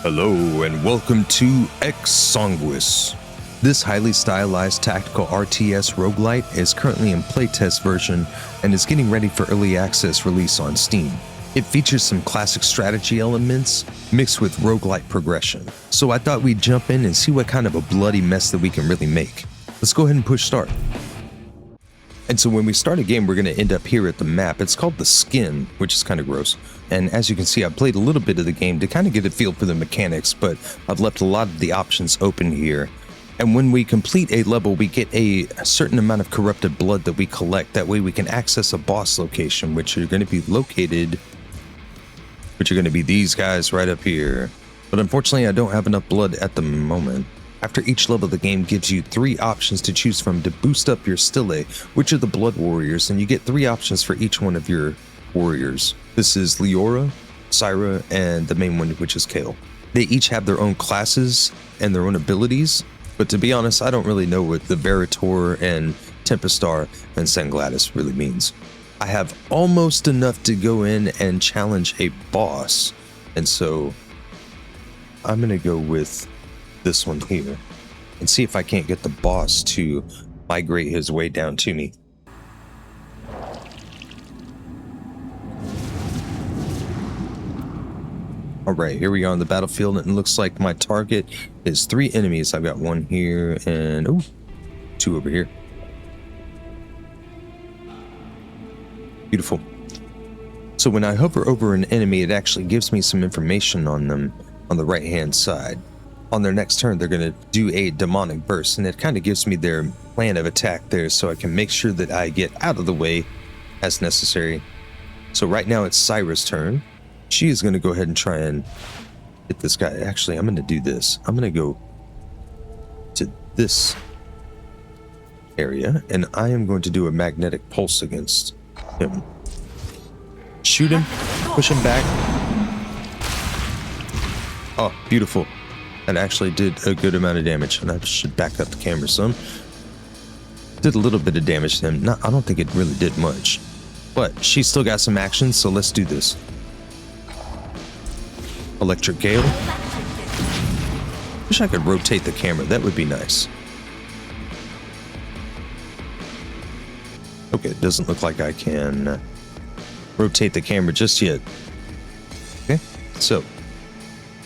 Hello and welcome to Ex Sanguis. This highly stylized tactical RTS roguelite is currently in playtest version and is getting ready for early access release on Steam. It features some classic strategy elements mixed with roguelite progression. So I thought we'd jump in and see what kind of a bloody mess that we can really make. Let's go ahead and push start. And so when we start a game, we're going to end up here at the map. It's called The Skin, which is kind of gross. And as you can see, I played a little bit of the game to kind of get a feel for the mechanics, but I've left a lot of the options open here. And when we complete a level, we get a certain amount of corrupted blood that we collect. That way we can access a boss location, which are going to be located, which are going to be these guys right up here. But unfortunately, I don't have enough blood at the moment. After each level, the game gives you 3 options to choose from to boost up your stele, which are the blood warriors, and you get 3 options for each one of your warriors. This is Leora, Syra, and the main one, which is Kale. They each have their own classes and their own abilities, but to be honest, I don't really know what the Veritor and Tempestar and Sanglatus really means. I have almost enough to go in and challenge a boss, and so I'm going to go with this one here and see if I can't get the boss to migrate his way down to me. Alright, here we are on the battlefield, and it looks like my target is 3 enemies. I've got 1 here and 2 over here. Beautiful. So when I hover over an enemy, it actually gives me some information on them on the right hand side. On their next turn, they're going to do a demonic burst, and it kind of gives me their plan of attack there so I can make sure that I get out of the way as necessary. So right now it's Syra's turn. She is going to go ahead and try and hit this guy. Actually, I'm going to do this. I'm going to go to this area, and I am going to do a magnetic pulse against him. Shoot him, push him back. Oh, beautiful. That actually did a good amount of damage, and I should back up the camera some. Did a little bit of damage to him. I don't think it really did much, but she's still got some action, so let's do this. Electric Gale. Wish I could rotate the camera. That would be nice. Okay, it doesn't look like I can rotate the camera just yet. Okay, so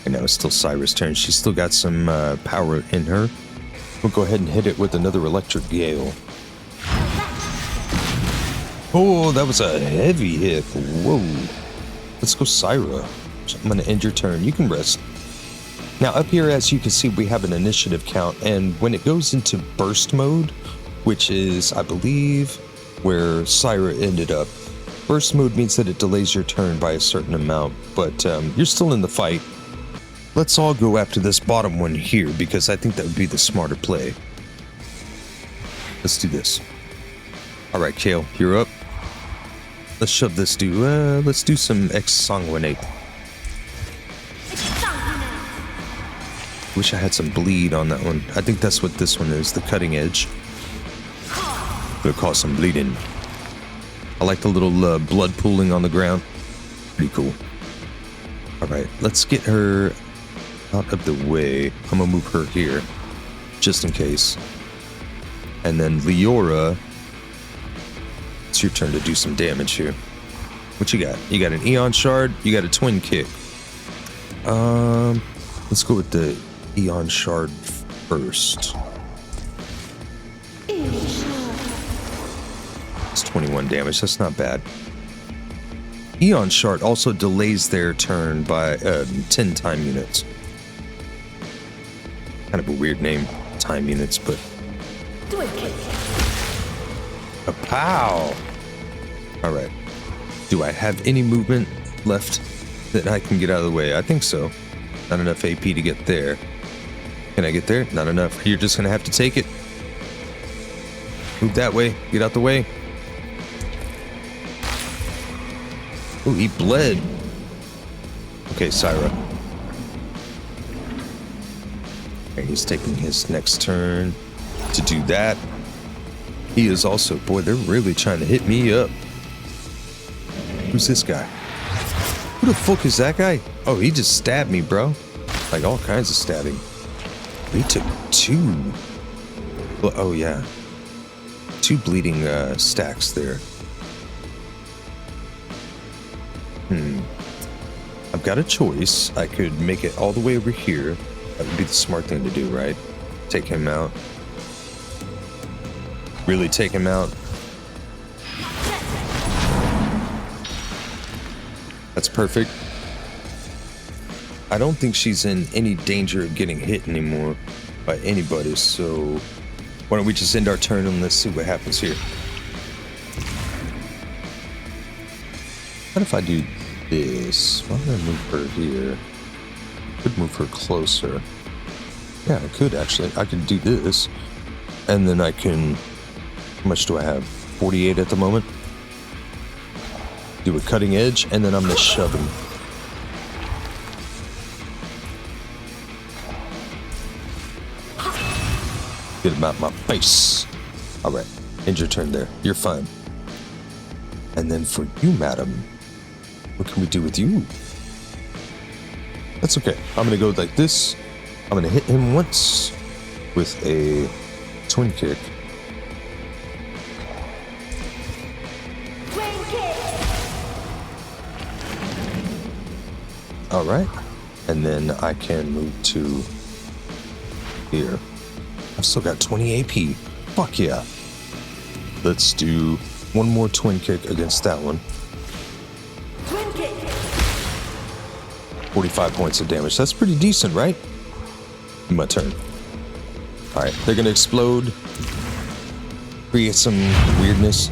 and now it's still Syra's turn. She's still got some power in her. We'll go ahead and hit it with another Electric Gale. Oh, that was a heavy hit. Whoa. Let's go, Syra. I'm going to end your turn. You can rest. Now, up here, as you can see, we have an initiative count. And when it goes into burst mode, which is, I believe, where Syra ended up, burst mode means that it delays your turn by a certain amount. But you're still in the fight. Let's all go after this bottom one here, because I think that would be the smarter play. Let's do this. Alright, Kale, you're up. Let's shove this dude. Let's do some Ex Sanguis. Wish I had some bleed on that one. I think that's what this one is, the cutting edge. Gonna cause some bleeding. I like the little blood pooling on the ground. Pretty cool. Alright, let's get her out of the way. I'm gonna move her here, just in case. And then Leora, it's your turn to do some damage here. What you got? You got an Eon Shard, you got a Twin Kick. Let's go with the Eon Shard first. It's 21 damage, that's not bad. Eon Shard also delays their turn by 10 time units. Kind of a weird name, time units, but... A pow! Alright. Do I have any movement left that I can get out of the way? I think so. Not enough AP to get there. Can I get there? Not enough. You're just gonna have to take it. Move that way. Get out the way. Oh, he bled. Okay, Syra. Okay, he's taking his next turn to do that. He is also, boy, they're really trying to hit me up. Who's this guy? Who the fuck is that guy? Oh, he just stabbed me, bro. Like all kinds of stabbing. We took 2. Well, oh yeah. 2 bleeding stacks there. I've got a choice. I could make it all the way over here. That would be the smart thing to do, right? Take him out. Really take him out. That's perfect. I don't think she's in any danger of getting hit anymore by anybody, so why don't we just end our turn and let's see what happens here. What if I do this? Why don't I move her here? Could move her closer. Yeah, I could actually. I could do this. And then I can... How much do I have? 48 at the moment. Do a cutting edge, and then I'm going to shove him. Get him out my face. Alright, end your turn there. You're fine. And then for you, madam, what can we do with you? That's okay. I'm going to go like this. I'm going to hit him once with a twin kick. Alright. And then I can move to here. I've still got 20 AP. Fuck yeah. Let's do one more twin kick against that one. Twin kick. 45 points of damage. That's pretty decent, right? My turn. Alright, they're gonna explode. Create some weirdness.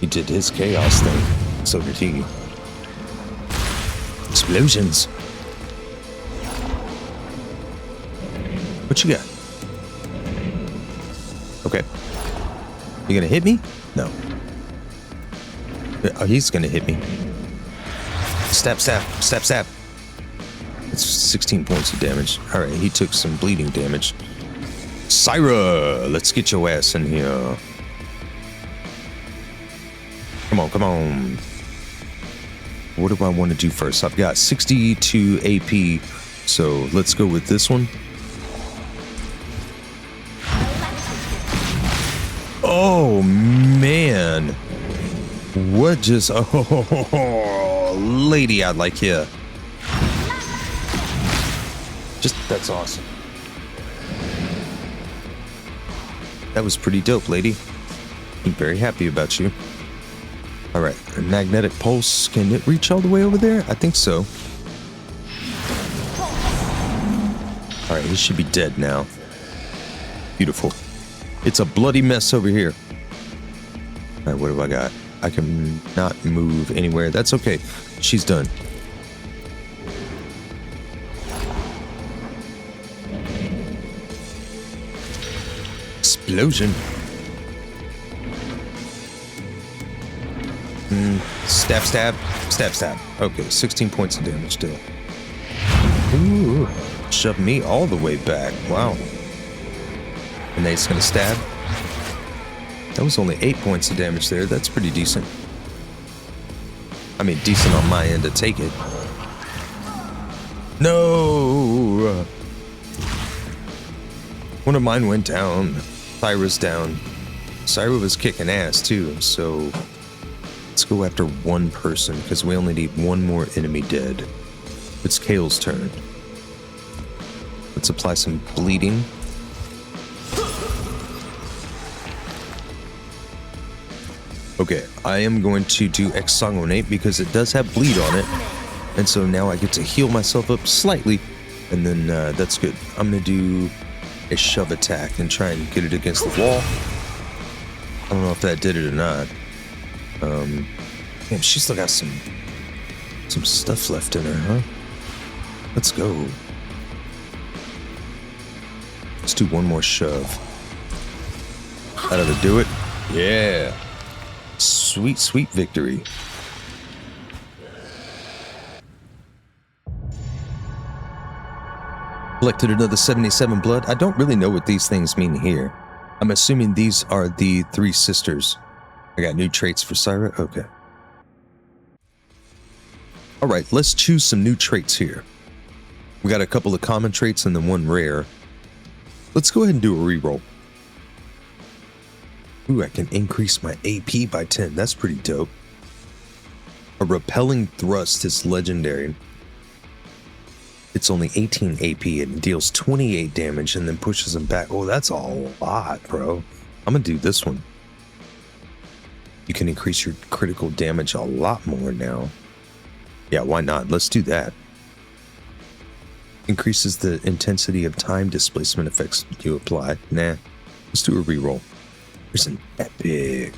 He did his chaos thing. So did he. Explosions. What you got? Okay. You gonna hit me? No. Oh, he's gonna hit me. Stab, stab, stab, stab. That's 16 points of damage. Alright, he took some bleeding damage. Syra, let's get your ass in here. Come on, come on. What do I want to do first? I've got 62 AP, so let's go with this one. Oh, man. What just... Oh, lady, I'd like you. Just, that's awesome. That was pretty dope, lady. I'm very happy about you. Alright, a magnetic pulse. Can it reach all the way over there? I think so. Alright, he should be dead now. Beautiful. It's a bloody mess over here. Alright, what do I got? I can not move anywhere. That's okay. She's done. Explosion. Stab, stab, stab, stab. Okay, 16 points of damage still. Ooh, shove me all the way back. Wow. And then he's gonna stab. That was only 8 points of damage there. That's pretty decent. I mean, decent on my end to take it. No! One of mine went down. Syra's down. Syra was kicking ass too, so let's go after one person because we only need one more enemy dead. It's Kale's turn. Let's apply some bleeding. Okay, I am going to do Ex Sanguis because it does have bleed on it. And so now I get to heal myself up slightly. And then that's good. I'm going to do a shove attack and try and get it against the wall. I don't know if that did it or not. Damn, she's still got some stuff left in her, huh? Let's go. Let's do one more shove. That ought to do it. Yeah. Sweet, sweet victory. Collected another 77 blood. I don't really know what these things mean here. I'm assuming these are the 3 sisters. I got new traits for Syra. Okay. Alright, let's choose some new traits here. We got a couple of common traits and then one rare. Let's go ahead and do a reroll. Ooh, I can increase my AP by 10. That's pretty dope. A repelling thrust is legendary. It's only 18 AP and deals 28 damage and then pushes him back. Oh, that's a lot, bro. I'm gonna do this one. You can increase your critical damage a lot more now. Yeah, why not? Let's do that. Increases the intensity of time displacement effects you apply. Nah, let's do a reroll. There's an epic.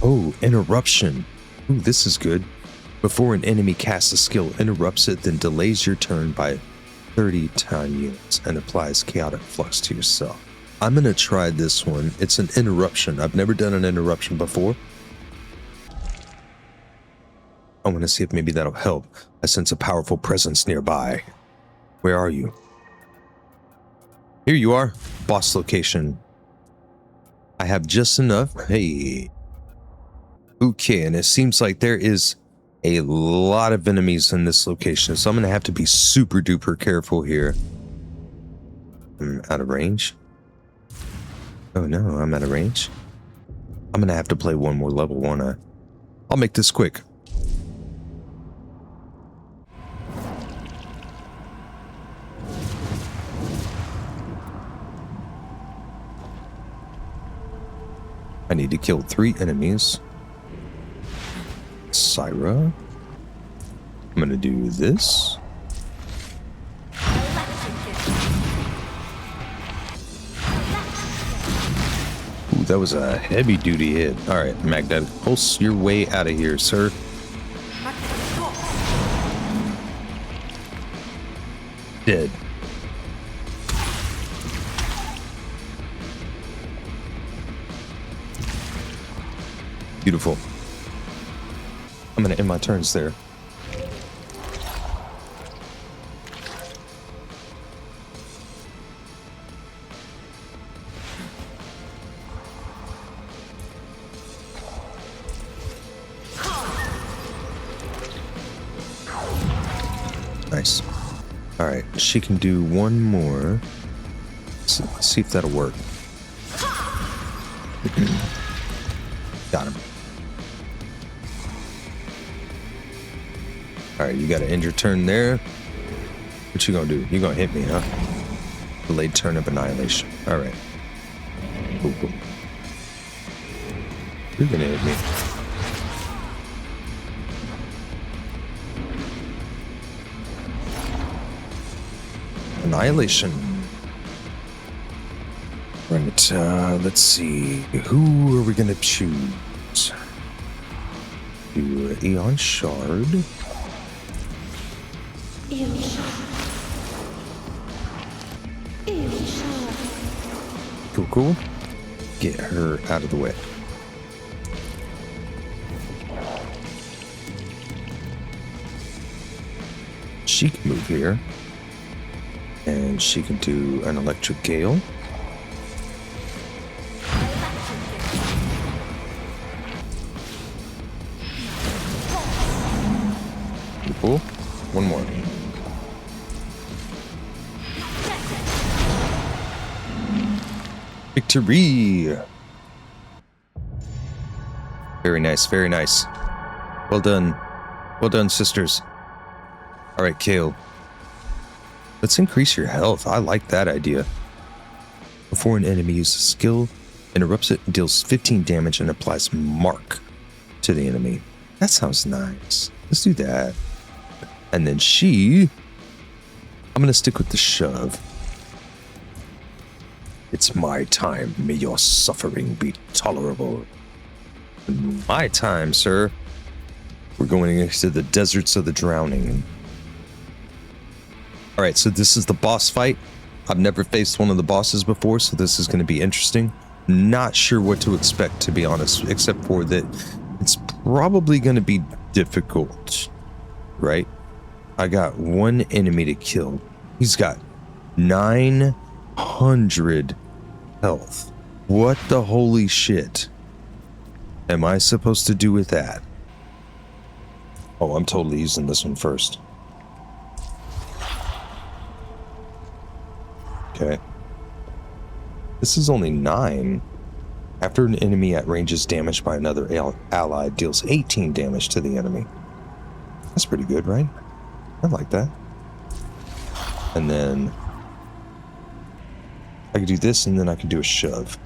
Oh, interruption. Ooh, this is good. Before an enemy casts a skill, interrupts it, then delays your turn by 30 time units and applies chaotic flux to yourself. I'm gonna try this one. It's an interruption. I've never done an interruption before. I want to see if maybe that'll help. I sense a powerful presence nearby. Where are you? Here you are. Boss location. I have just enough. Hey. Okay, and it seems like there is a lot of enemies in this location, so I'm going to have to be super duper careful here. I'm out of range. Oh no, I'm out of range. I'm going to have to play one more level, won't I? I'll make this quick. I need to kill 3 enemies. Syra. I'm gonna do this. Ooh, that was a heavy duty hit. Alright, Magda, pulse your way out of here, sir. Dead. Beautiful. I'm gonna end my turns there. Nice. Alright, she can do one more. Let's see if that'll work. Got him. Alright, you gotta end your turn there. What you gonna do? You gonna hit me, huh? Delayed turn of annihilation. Alright. Cool, cool. You're gonna hit me. Annihilation. Right, let's see. Who are we gonna choose? Do Eon Shard. Cool, cool. Get her out of the way. She can move here. And she can do an electric gale. Cool. One more. Victory! Very nice, very nice. Well done. Well done, sisters. Alright, Kale. Let's increase your health. I like that idea. Before an enemy uses a skill, interrupts it, deals 15 damage, and applies mark to the enemy. That sounds nice. Let's do that. And then I'm going to stick with the shove. It's my time. May your suffering be tolerable. My time, sir. We're going into the deserts of the drowning. Alright, so this is the boss fight. I've never faced one of the bosses before, so this is going to be interesting. Not sure what to expect, to be honest, except for that it's probably going to be difficult, right? I got one enemy to kill. He's got 900 health. What the holy shit am I supposed to do with that? Oh, I'm totally using this one first. Okay. This is only 9. After an enemy at range is damaged by another ally, deals 18 damage to the enemy. That's pretty good, right? I like that. And then I can do this, and then I can do a shove.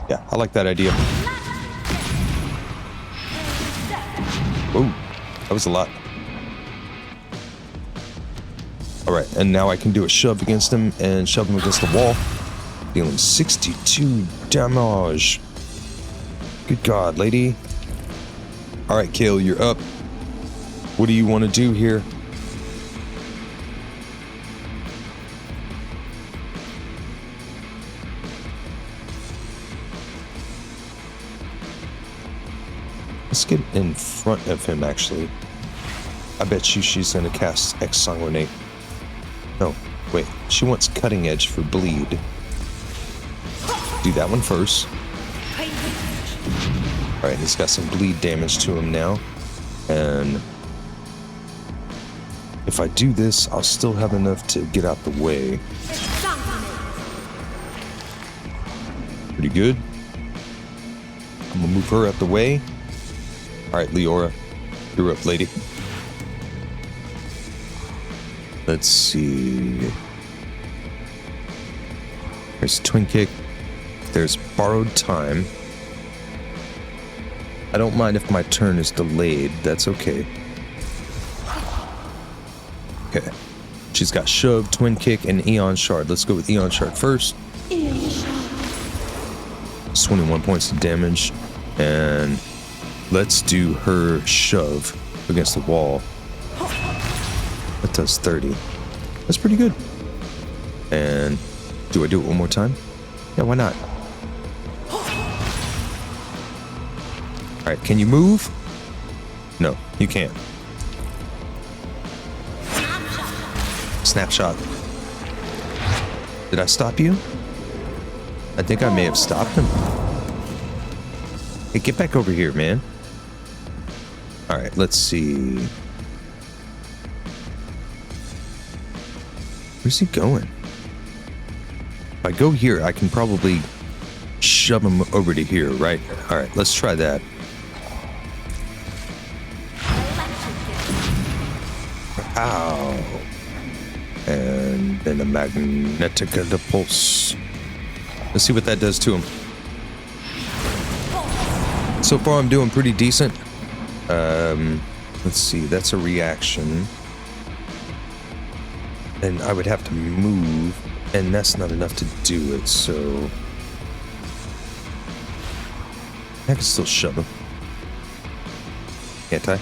Yeah, I like that idea. Whoa, that was a lot. Alright, and now I can do a shove against him and shove him against the wall. Dealing 62 damage. Good God, lady. Alright, Kale, you're up. What do you want to do here? Let's get in front of him, actually. I bet you she's going to cast Ex Sanguis. No, wait. She wants Cutting Edge for bleed. Do that one first. Alright, he's got some bleed damage to him now. And if I do this, I'll still have enough to get out the way. Pretty good. I'm gonna move her out the way. Alright, Leora, you're up, lady. Let's see. There's Twin Kick. There's Borrowed Time. I don't mind if my turn is delayed. That's okay. Okay. She's got Shove, Twin Kick, and Eon Shard. Let's go with Eon Shard first. It's 21 points of damage. And let's do her Shove against the wall. That does 30. That's pretty good. And do I do it one more time? Yeah, why not? Alright, can you move? No, you can't. Snapshot. Did I stop you? I think I may have stopped him. Hey, get back over here, man. Alright, let's see. Where's he going? If I go here, I can probably shove him over to here, right? Alright, let's try that. Ow. And then a Magnetica the Pulse. Let's see what that does to him. So far, I'm doing pretty decent. Let's see, that's a reaction. And I would have to move, and that's not enough to do it, so I can still shove him. Can't I?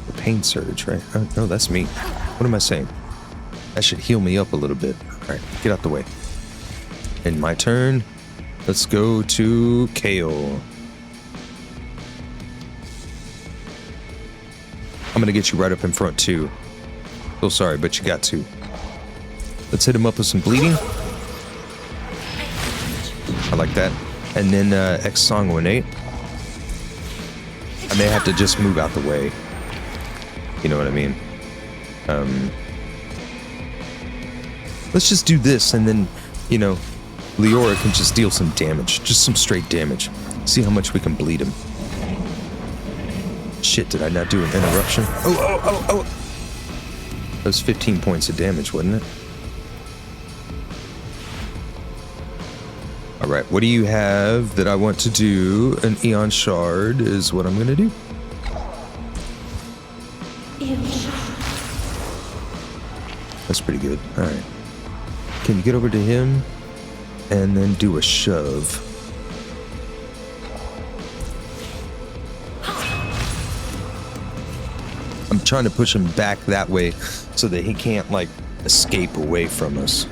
The pain surge, right? Oh, no, that's me. What am I saying? That should heal me up a little bit. Alright, get out the way. In my turn, let's go to Kale. I'm gonna get you right up in front too. So sorry, but you got to. Let's hit him up with some bleeding. I like that. And then Ex Sanguis. I may have to just move out the way. You know what I mean? Let's just do this, and then, you know, Leora can just deal some damage. Just some straight damage. See how much we can bleed him. Shit, did I not do an interruption? Oh. That was 15 points of damage, wasn't it? Alright, what do you have that I want to do? An Eon Shard is what I'm gonna do. That's pretty good. Alright. Can you get over to him? And then do a shove. I'm trying to push him back that way so that he can't, like, escape away from us.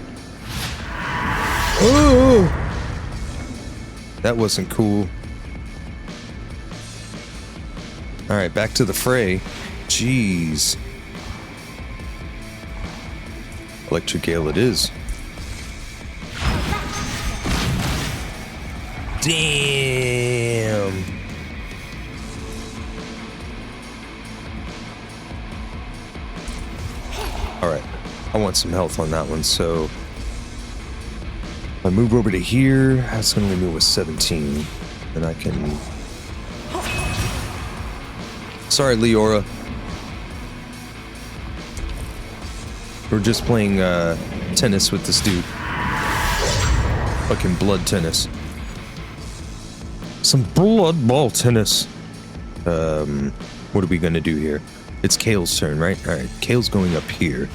Oh! That wasn't cool. Alright, back to the fray. Jeez. Electric Gale it is. Damn. Alright. I want some health on that one, so if I move over to here, that's going to leave me with 17. And I can... Sorry, Leora. We're just playing tennis with this dude. Fucking blood tennis. Some blood ball tennis. What are we gonna do here? It's Kale's turn, right? Alright, Kale's going up here.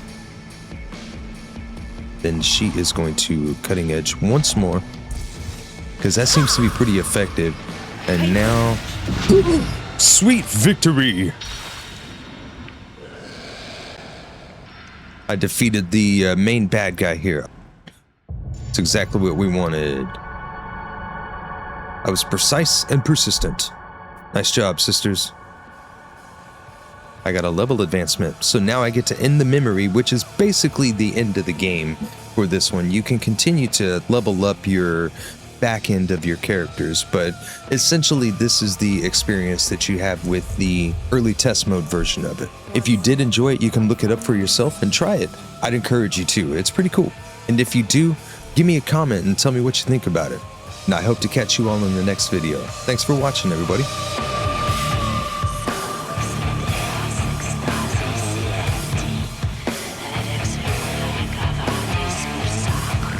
Then she is going to cutting edge once more. Because that seems to be pretty effective. And now... Sweet victory! I defeated the main bad guy here. It's exactly what we wanted. I was precise and persistent. Nice job, sisters. I got a level advancement, so now I get to end the memory, which is basically the end of the game for this one. You can continue to level up your back end of your characters, but essentially this is the experience that you have with the early test mode version of it. If you did enjoy it, you can look it up for yourself and try it. I'd encourage you to. It's pretty cool. And if you do, give me a comment and tell me what you think about it. And I hope to catch you all in the next video. Thanks for watching, everybody.